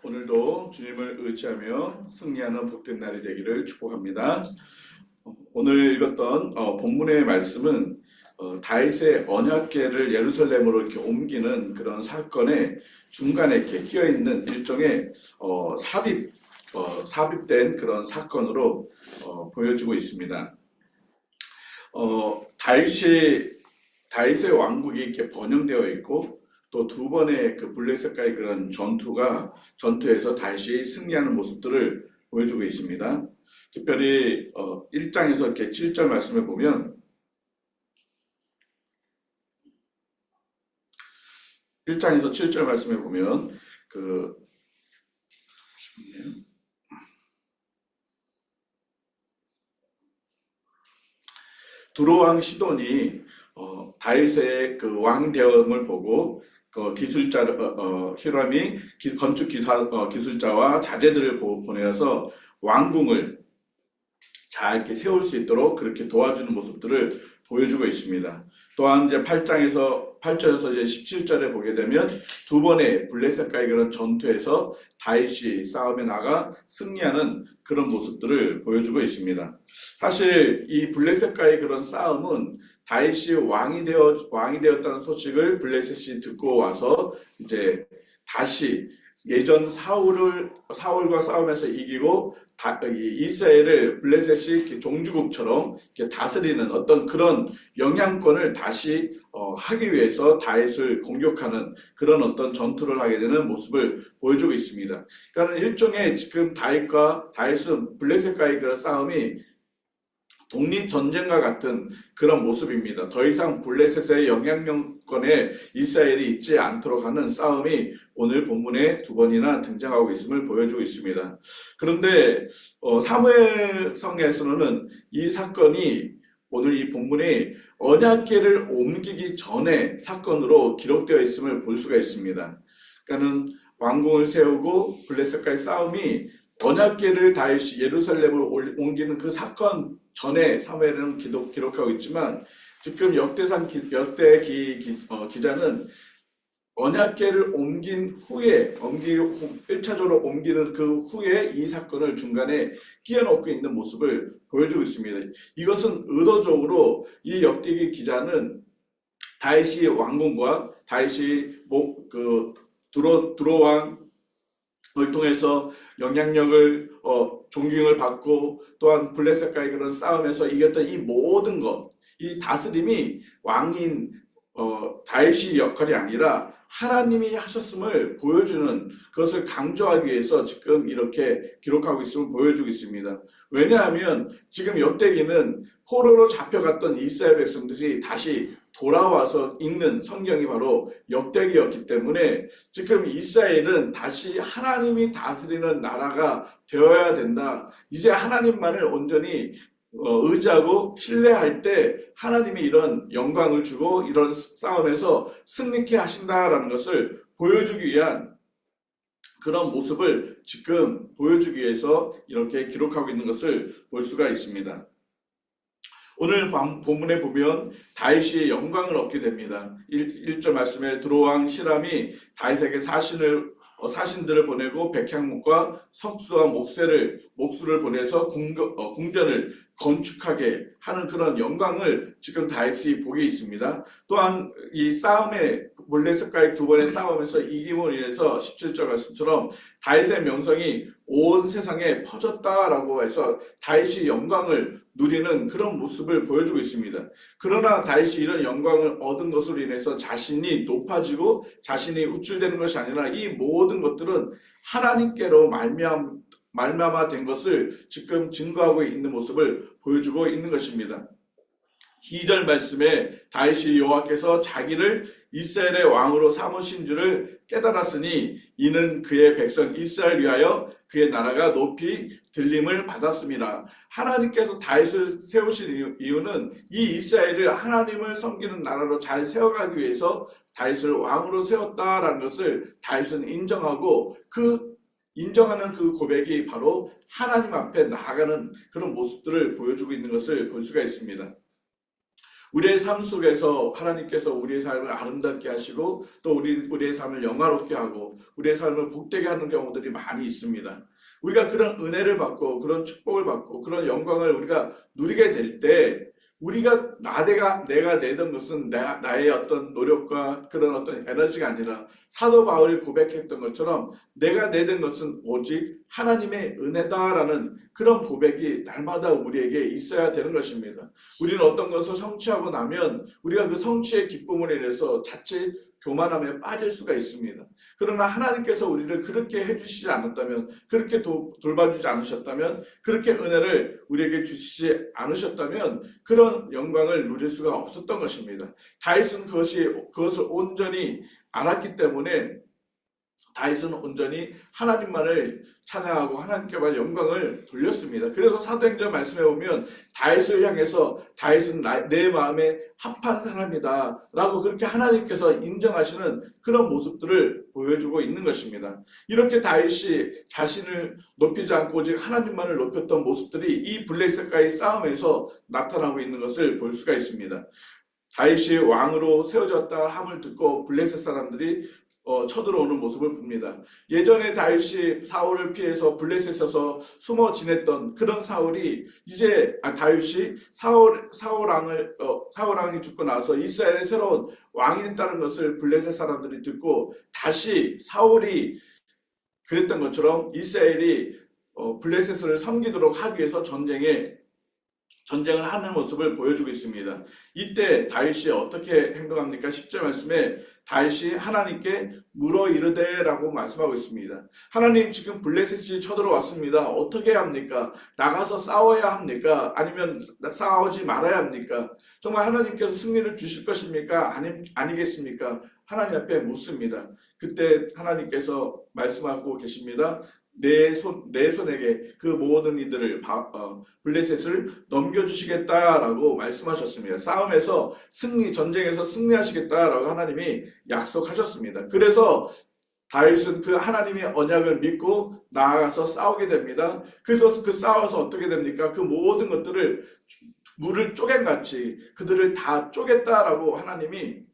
오늘도 주님을 의지하며 승리하는 복된 날이 되기를 축복합니다. 오늘 읽었던 본문의 말씀은 다윗의 언약궤를 예루살렘으로 이렇게 옮기는 그런 사건의 중간에 이렇게 끼어 있는 일종의 삽입된 그런 사건으로 보여지고 있습니다. 다윗의 왕국이 이렇게 번영되어 있고 또 두 번의 그 블레셋과의 그런 전투에서 다윗이 승리하는 모습들을 보여주고 있습니다. 특별히 1장에서 이렇게 7절 말씀을 보면 1장에서 7절 말씀에 보면 두로왕 시돈이 다윗의 그 왕대엄을 보고 히람이 건축 기술자와 자재들을 보내어서 왕궁을 잘 이렇게 세울 수 있도록 그렇게 도와주는 모습들을 보여주고 있습니다. 또한 이제 8절에서 이제 17절에 보게 되면 두 번의 블레셋과의 그런 전투에서 다윗이 싸움에 나가 승리하는 그런 모습들을 보여주고 있습니다. 사실 이 블레셋과의 그런 싸움은 다윗이 왕이 되었다는 소식을 블레셋이 듣고 와서 이제 다시 예전 사울과 싸움에서 이기고 이스라엘을 블레셋이 종주국처럼 이렇게 다스리는 어떤 그런 영향권을 다시 하기 위해서 다윗을 공격하는 그런 어떤 전투를 하게 되는 모습을 보여주고 있습니다. 그러니까 일종의 지금 다윗은 블레셋과의 그런 싸움이 독립전쟁과 같은 그런 모습입니다. 더 이상 블레셋의 영향력권에 이스라엘이 있지 않도록 하는 싸움이 오늘 본문에 두 번이나 등장하고 있음을 보여주고 있습니다. 그런데 사무엘상에서는 이 사건이 오늘 이 본문에 언약궤를 옮기기 전에 사건으로 기록되어 있음을 볼 수가 있습니다. 그러니까는 왕궁을 세우고 블레셋과의 싸움이 언약궤를 다윗이 예루살렘으로 옮기는 그 사건 전에 사무엘은 기록하고 있지만 지금 기자는 언약궤를 옮긴 후에 1차적으로 옮기는 그 후에 이 사건을 중간에 끼워넣고 있는 모습을 보여주고 있습니다. 이것은 의도적으로 이 역대기 기자는 다윗이 왕궁과 다윗이 두로왕 을 통해서 영향력을 존경을 받고 또한 블레셋과의 그런 싸움에서 이겼던 이 모든 것, 이 다스림이 왕인 다윗의 역할이 아니라 하나님이 하셨음을 보여주는 그것을 강조하기 위해서 지금 이렇게 기록하고 있음을 보여주고 있습니다. 왜냐하면 지금 역대기는 포로로 잡혀갔던 이스라엘 백성들이 다시 돌아와서 읽는 성경이 바로 역대기였기 때문에 지금 이스라엘은 다시 하나님이 다스리는 나라가 되어야 된다. 이제 하나님만을 온전히 의지하고 신뢰할 때 하나님이 이런 영광을 주고 이런 싸움에서 승리케 하신다라는 것을 보여주기 위한 그런 모습을 지금 보여주기 위해서 이렇게 기록하고 있는 것을 볼 수가 있습니다. 오늘 본문에 보면 다윗이 영광을 얻게 됩니다. 1절 말씀에 두로왕 히람이 다윗에게 사신들을 보내고 백향목과 석수와 목수를 보내서 궁전을 건축하게 하는 그런 영광을 지금 다윗이 보게 있습니다. 또한 이 블레셋과의 두 번의 싸움에서 이김으로 인해서 17절 말씀처럼 다윗의 명성이 온 세상에 퍼졌다라고 해서 다윗이 영광을 누리는 그런 모습을 보여주고 있습니다. 그러나 다윗이 이런 영광을 얻은 것으로 인해서 자신이 높아지고 자신이 우쭐대는 것이 아니라 이 모든 것들은 하나님께로 말미암아 된 것을 지금 증거하고 있는 모습을 보여주고 있는 것입니다. 2절 말씀에 다윗이 여호와께서 자기를 이스라엘의 왕으로 삼으신 줄을 깨달았으니 이는 그의 백성 이스라엘 위하여 그의 나라가 높이 들림을 받았습니다. 하나님께서 다윗을 세우신 이유는 이 이스라엘을 하나님을 섬기는 나라로 잘 세워가기 위해서 다윗을 왕으로 세웠다라는 것을 다윗은 인정하고 인정하는 그 고백이 바로 하나님 앞에 나아가는 그런 모습들을 보여주고 있는 것을 볼 수가 있습니다. 우리의 삶 속에서 하나님께서 우리의 삶을 아름답게 하시고 또 우리의 삶을 영화롭게 하고 우리의 삶을 복되게 하는 경우들이 많이 있습니다. 우리가 그런 은혜를 받고 그런 축복을 받고 그런 영광을 우리가 누리게 될 때 우리가 내가 내던 것은 나의 어떤 노력과 그런 어떤 에너지가 아니라 사도 바울이 고백했던 것처럼 내가 내던 것은 오직 하나님의 은혜다라는 그런 고백이 날마다 우리에게 있어야 되는 것입니다. 우리는 어떤 것을 성취하고 나면 우리가 그 성취의 기쁨을 인해서 자칫 교만함에 빠질 수가 있습니다. 그러나 하나님께서 우리를 그렇게 해주시지 않았다면, 그렇게 돌봐주지 않으셨다면, 그렇게 은혜를 우리에게 주시지 않으셨다면 그런 영광을 누릴 수가 없었던 것입니다. 다윗은 그것을 온전히 알았기 때문에 다윗은 온전히 하나님만을 찬양하고 하나님께만 영광을 돌렸습니다. 그래서 사도행전 말씀해 보면 다윗을 향해서 다윗은 내 마음에 합한 사람이다 라고 그렇게 하나님께서 인정하시는 그런 모습들을 보여주고 있는 것입니다. 이렇게 다윗이 자신을 높이지 않고 오직 하나님만을 높였던 모습들이 이 블레셋과의 싸움에서 나타나고 있는 것을 볼 수가 있습니다. 다윗이 왕으로 세워졌다 함을 듣고 블레셋 사람들이 쳐들어오는 모습을 봅니다. 예전에 다윗이 사울을 피해서 블레셋에서 숨어 지냈던 그런 사울이 이제 다윗이 사울왕이 죽고 나서 이스라엘의 새로운 왕이 됐다는 것을 블레셋 사람들이 듣고 다시 사울이 그랬던 것처럼 이스라엘이 블레셋을 섬기도록 하기 위해서 전쟁을 하는 모습을 보여주고 있습니다. 이때 다윗이 어떻게 행동합니까? 10절 말씀에 다윗이 하나님께 물어 이르되 라고 말씀하고 있습니다. 하나님, 지금 블레셋이 쳐들어왔습니다. 어떻게 합니까? 나가서 싸워야 합니까? 아니면 싸우지 말아야 합니까? 정말 하나님께서 승리를 주실 것입니까? 아니겠습니까? 하나님 앞에 묻습니다. 그때 하나님께서 말씀하고 계십니다. 내 손에게 그 모든 이들을 블레셋을 넘겨주시겠다라고 말씀하셨습니다. 싸움에서 전쟁에서 승리하시겠다라고 하나님이 약속하셨습니다. 그래서 다윗은 그 하나님의 언약을 믿고 나아가서 싸우게 됩니다. 그래서 싸워서 어떻게 됩니까? 그 모든 것들을 물을 쪼갠같이 그들을 다 쪼갰다라고 하나님이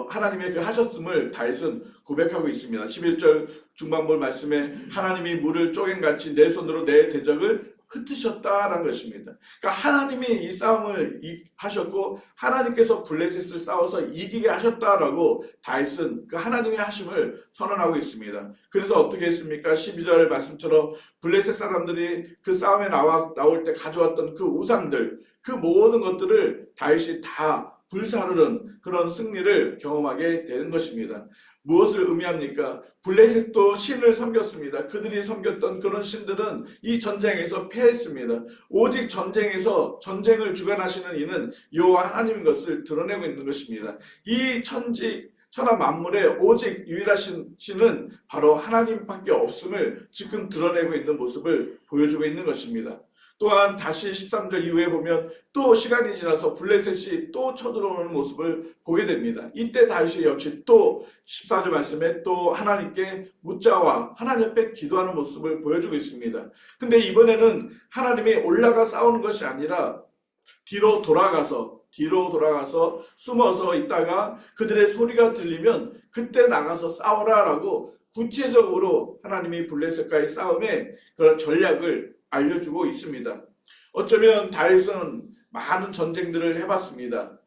하나님의 그 하셨음을 다윗은 고백하고 있습니다. 11절 중반부 말씀에 하나님이 물을 쪼갠같이 내 손으로 내 대적을 흩으셨다라는 것입니다. 그러니까 하나님이 이 싸움을 하셨고 하나님께서 블레셋을 싸워서 이기게 하셨다라고 다윗은 그 하나님의 하심을 선언하고 있습니다. 그래서 어떻게 했습니까? 12절 말씀처럼 블레셋 사람들이 그 싸움에 나올 때 가져왔던 그 우상들, 그 모든 것들을 다윗이 다 불사르는 그런 승리를 경험하게 되는 것입니다. 무엇을 의미합니까? 블레셋도 신을 섬겼습니다. 그들이 섬겼던 그런 신들은 이 전쟁에서 패했습니다. 오직 전쟁을 주관하시는 이는 여호와 하나님인 것을 드러내고 있는 것입니다. 이 천하 만물의 오직 유일하신 신은 바로 하나님밖에 없음을 지금 드러내고 있는 모습을 보여주고 있는 것입니다. 또한 다시 13절 이후에 보면 또 시간이 지나서 블레셋이 또 쳐들어오는 모습을 보게 됩니다. 이때 다윗이 역시 또 14절 말씀에 또 하나님께 묻자와 하나님 앞에 기도하는 모습을 보여주고 있습니다. 근데 이번에는 하나님이 올라가 싸우는 것이 아니라 뒤로 돌아가서 숨어서 있다가 그들의 소리가 들리면 그때 나가서 싸워라라고 구체적으로 하나님이 블레셋과의 싸움의 그런 전략을 알려주고 있습니다. 어쩌면 다윗은 많은 전쟁들을 해봤습니다.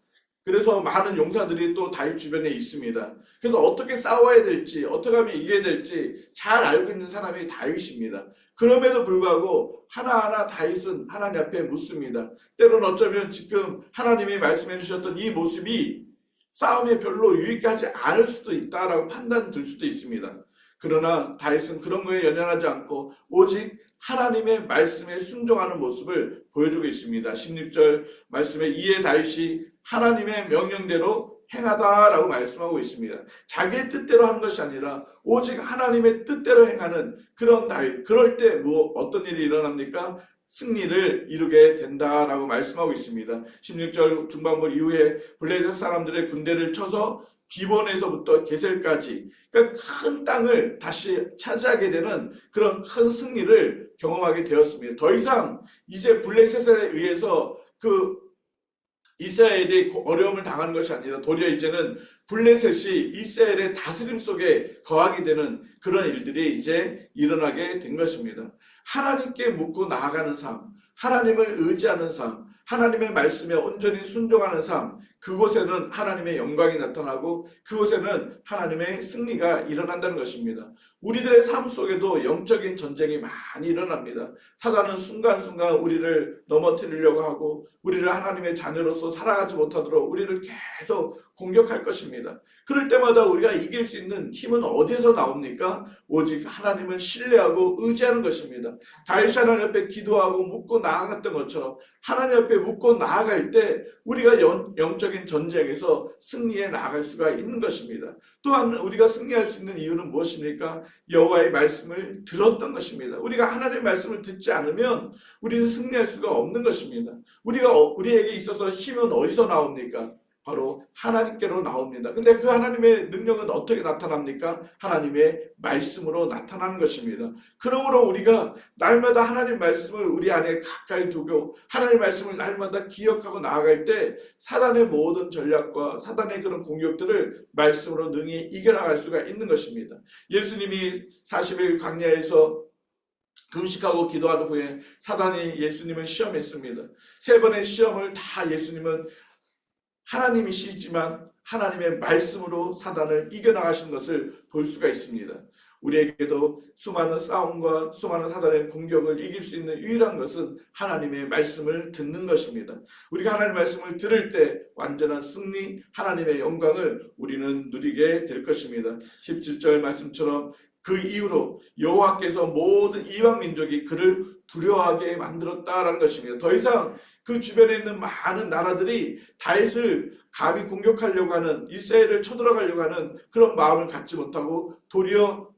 그래서 많은 용사들이 또 다윗 주변에 있습니다. 그래서 어떻게 싸워야 될지, 어떻게 하면 이겨야 될지 잘 알고 있는 사람이 다윗입니다. 그럼에도 불구하고 하나하나 다윗은 하나님 앞에 묻습니다. 때로는 어쩌면 지금 하나님이 말씀해 주셨던 이 모습이 싸움에 별로 유익하지 않을 수도 있다라고 판단 들 수도 있습니다. 그러나 다윗은 그런 거에 연연하지 않고 오직 하나님의 말씀에 순종하는 모습을 보여주고 있습니다. 16절 말씀에 이에 다윗이 하나님의 명령대로 행하다라고 말씀하고 있습니다. 자기의 뜻대로 하는 것이 아니라 오직 하나님의 뜻대로 행하는 그런 다윗. 그럴 때 어떤 일이 일어납니까? 승리를 이루게 된다라고 말씀하고 있습니다. 16절 중반부 이후에 블레셋 사람들의 군대를 쳐서 기본에서부터 게셀까지 그러니까 큰 땅을 다시 차지하게 되는 그런 큰 승리를 경험하게 되었습니다. 더 이상 이제 블레셋에 의해서 그 이스라엘이 어려움을 당하는 것이 아니라 도리어 이제는 블레셋이 이스라엘의 다스림 속에 거하게 되는 그런 일들이 이제 일어나게 된 것입니다. 하나님께 묻고 나아가는 삶, 하나님을 의지하는 삶, 하나님의 말씀에 온전히 순종하는 삶, 그곳에는 하나님의 영광이 나타나고 그곳에는 하나님의 승리가 일어난다는 것입니다. 우리들의 삶 속에도 영적인 전쟁이 많이 일어납니다. 사단은 순간순간 우리를 넘어뜨리려고 하고 우리를 하나님의 자녀로서 살아가지 못하도록 우리를 계속 공격할 것입니다. 그럴 때마다 우리가 이길 수 있는 힘은 어디서 나옵니까? 오직 하나님을 신뢰하고 의지하는 것입니다. 다윗이 하나님 앞에 기도하고 묻고 나아갔던 것처럼 하나님 앞에 묻고 나아갈 때 우리가 영적인 전쟁에서 승리해 나아갈 수가 있는 것입니다. 또한 우리가 승리할 수 있는 이유는 무엇입니까? 여호와의 말씀을 들었던 것입니다. 우리가 하나님의 말씀을 듣지 않으면 우리는 승리할 수가 없는 것입니다. 우리에게 있어서 힘은 어디서 나옵니까? 바로 하나님께로 나옵니다. 근데 그 하나님의 능력은 어떻게 나타납니까? 하나님의 말씀으로 나타나는 것입니다. 그러므로 우리가 날마다 하나님 말씀을 우리 안에 가까이 두고 하나님 말씀을 날마다 기억하고 나아갈 때 사단의 모든 전략과 사단의 그런 공격들을 말씀으로 능히 이겨나갈 수가 있는 것입니다. 예수님이 40일 광야에서 금식하고 기도한 후에 사단이 예수님을 시험했습니다. 3번의 시험을 다 예수님은 하나님이시지만 하나님의 말씀으로 사단을 이겨나가신 것을 볼 수가 있습니다. 우리에게도 수많은 싸움과 수많은 사단의 공격을 이길 수 있는 유일한 것은 하나님의 말씀을 듣는 것입니다. 우리가 하나님의 말씀을 들을 때 완전한 승리, 하나님의 영광을 우리는 누리게 될 것입니다. 17절 말씀처럼 그 이후로 여호와께서 모든 이방 민족이 그를 두려워하게 만들었다라는 것입니다. 더 이상 그 주변에 있는 많은 나라들이 다윗을 감히 공격하려고 하는, 이스라엘을 쳐들어가려고 하는 그런 마음을 갖지 못하고 도리어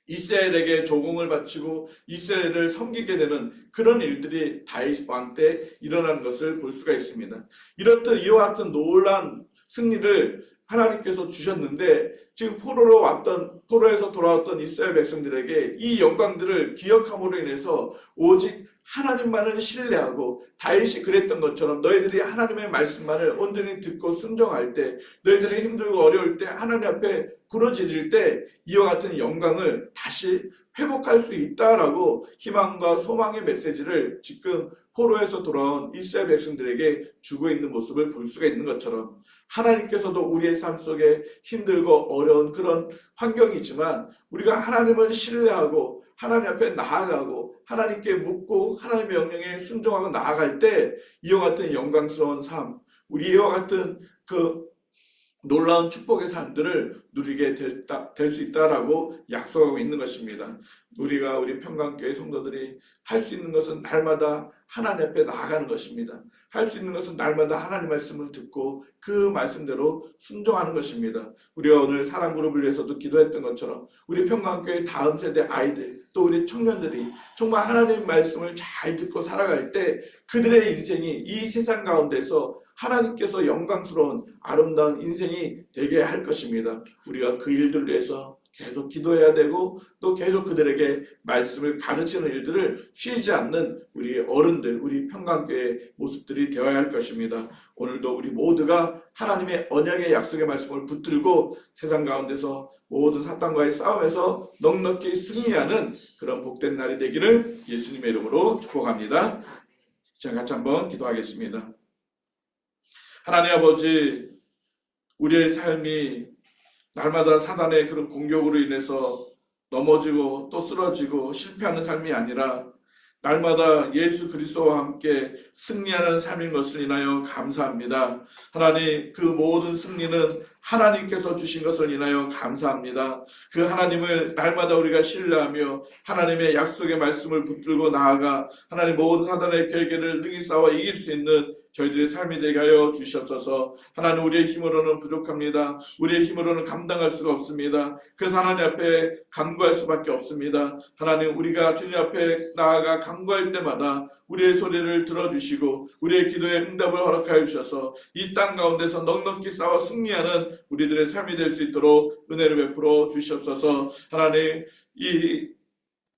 이스라엘에게 조공을 바치고 이스라엘을 섬기게 되는 그런 일들이 다윗 왕 때 일어나는 것을 볼 수가 있습니다. 이렇듯 이와 같은 놀라운 승리를 하나님께서 주셨는데 지금 포로에서 돌아왔던 이스라엘 백성들에게 이 영광들을 기억함으로 인해서 오직 하나님만을 신뢰하고 다윗이 그랬던 것처럼 너희들이 하나님의 말씀만을 온전히 듣고 순종할 때, 너희들이 힘들고 어려울 때 하나님 앞에 부르짖을 때 이와 같은 영광을 다시 회복할 수 있다라고 희망과 소망의 메시지를 지금 포로에서 돌아온 이스라엘 백성들에게 주고 있는 모습을 볼 수가 있는 것처럼 하나님께서도 우리의 삶 속에 힘들고 어려운 그런 환경이지만 우리가 하나님을 신뢰하고 하나님 앞에 나아가고 하나님께 묻고 하나님의 명령에 순종하고 나아갈 때 이와 같은 영광스러운 삶, 우리 이와 같은 그 놀라운 축복의 삶들을 누리게 될 수 있다라고 약속하고 있는 것입니다. 우리 평강교회 성도들이 할 수 있는 것은 날마다 하나님 앞에 나아가는 것입니다. 할 수 있는 것은 날마다 하나님 말씀을 듣고 그 말씀대로 순종하는 것입니다. 우리가 오늘 사랑그룹을 위해서도 기도했던 것처럼 우리 평강교회 다음 세대 아이들 또 우리 청년들이 정말 하나님 말씀을 잘 듣고 살아갈 때 그들의 인생이 이 세상 가운데서 하나님께서 영광스러운 아름다운 인생이 되게 할 것입니다. 우리가 그 일들 위해서 계속 기도해야 되고 또 계속 그들에게 말씀을 가르치는 일들을 쉬지 않는 우리 어른들, 우리 평강교회의 모습들이 되어야 할 것입니다. 오늘도 우리 모두가 하나님의 언약의 약속의 말씀을 붙들고 세상 가운데서 모든 사탄과의 싸움에서 넉넉히 승리하는 그런 복된 날이 되기를 예수님의 이름으로 축복합니다. 같이 한번 기도하겠습니다. 하나님 아버지, 우리의 삶이 날마다 사단의 그런 공격으로 인해서 넘어지고 또 쓰러지고 실패하는 삶이 아니라 날마다 예수 그리스도와 함께 승리하는 삶인 것을 인하여 감사합니다. 하나님, 그 모든 승리는 하나님께서 주신 것을 인하여 감사합니다. 그 하나님을 날마다 우리가 신뢰하며 하나님의 약속의 말씀을 붙들고 나아가 하나님 모든 사단의 결계를 능히 싸워 이길 수 있는 저희들의 삶이 되게 하여 주시옵소서. 하나님, 우리의 힘으로는 부족합니다. 우리의 힘으로는 감당할 수가 없습니다. 그래서 하나님 앞에 간구할 수밖에 없습니다. 하나님, 우리가 주님 앞에 나아가 간구할 때마다 우리의 소리를 들어주시고 우리의 기도에 응답을 허락하여 주셔서 이 땅 가운데서 넉넉히 싸워 승리하는 우리들의 삶이 될 수 있도록 은혜를 베풀어 주시옵소서. 하나님, 이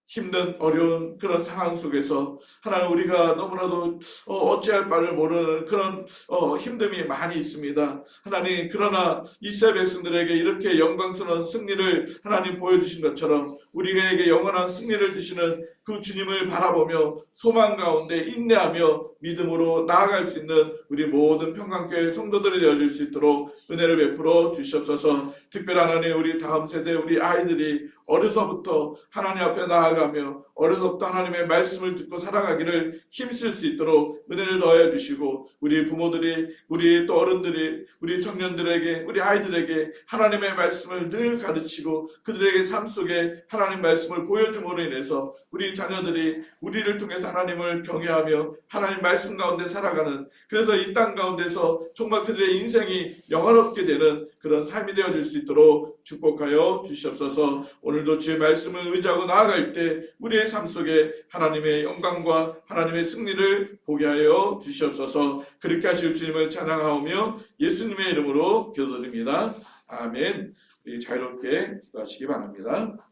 힘든 어려운 그런 상황 속에서 하나님 우리가 너무나도 어찌할 바를 모르는 그런 힘듦이 많이 있습니다. 하나님 그러나 이스라엘 백성들에게 이렇게 영광스러운 승리를 하나님 보여주신 것처럼 우리에게 영원한 승리를 주시는 그 주님을 바라보며 소망 가운데 인내하며 믿음으로 나아갈 수 있는 우리 모든 평강교회 성도들이 되어줄 수 있도록 은혜를 베풀어 주시옵소서. 특별히 하나님 우리 다음 세대 우리 아이들이 어려서부터 하나님 앞에 나아가며 어려서부터 하나님의 말씀을 듣고 살아가기를 힘쓸 수 있도록 은혜를 더해 주시고 우리 부모들이 우리 또 어른들이 우리 청년들에게 우리 아이들에게 하나님의 말씀을 늘 가르치고 그들에게 삶 속에 하나님 말씀을 보여줌으로 인해서 우리 자녀들이 우리를 통해서 하나님을 경외하며 하나님 말씀 가운데 살아가는 그래서 이 땅 가운데서 정말 그들의 인생이 영화롭게 되는 그런 삶이 되어질 수 있도록 축복하여 주시옵소서. 오늘도 주의 말씀을 의지하고 나아갈 때 우리의 삶 속에 하나님의 영광과 하나님의 승리를 보게 하여 주시옵소서. 그렇게 하실 주님을 찬양하오며 예수님의 이름으로 기도드립니다. 아멘. 자유롭게 기도하시기 바랍니다.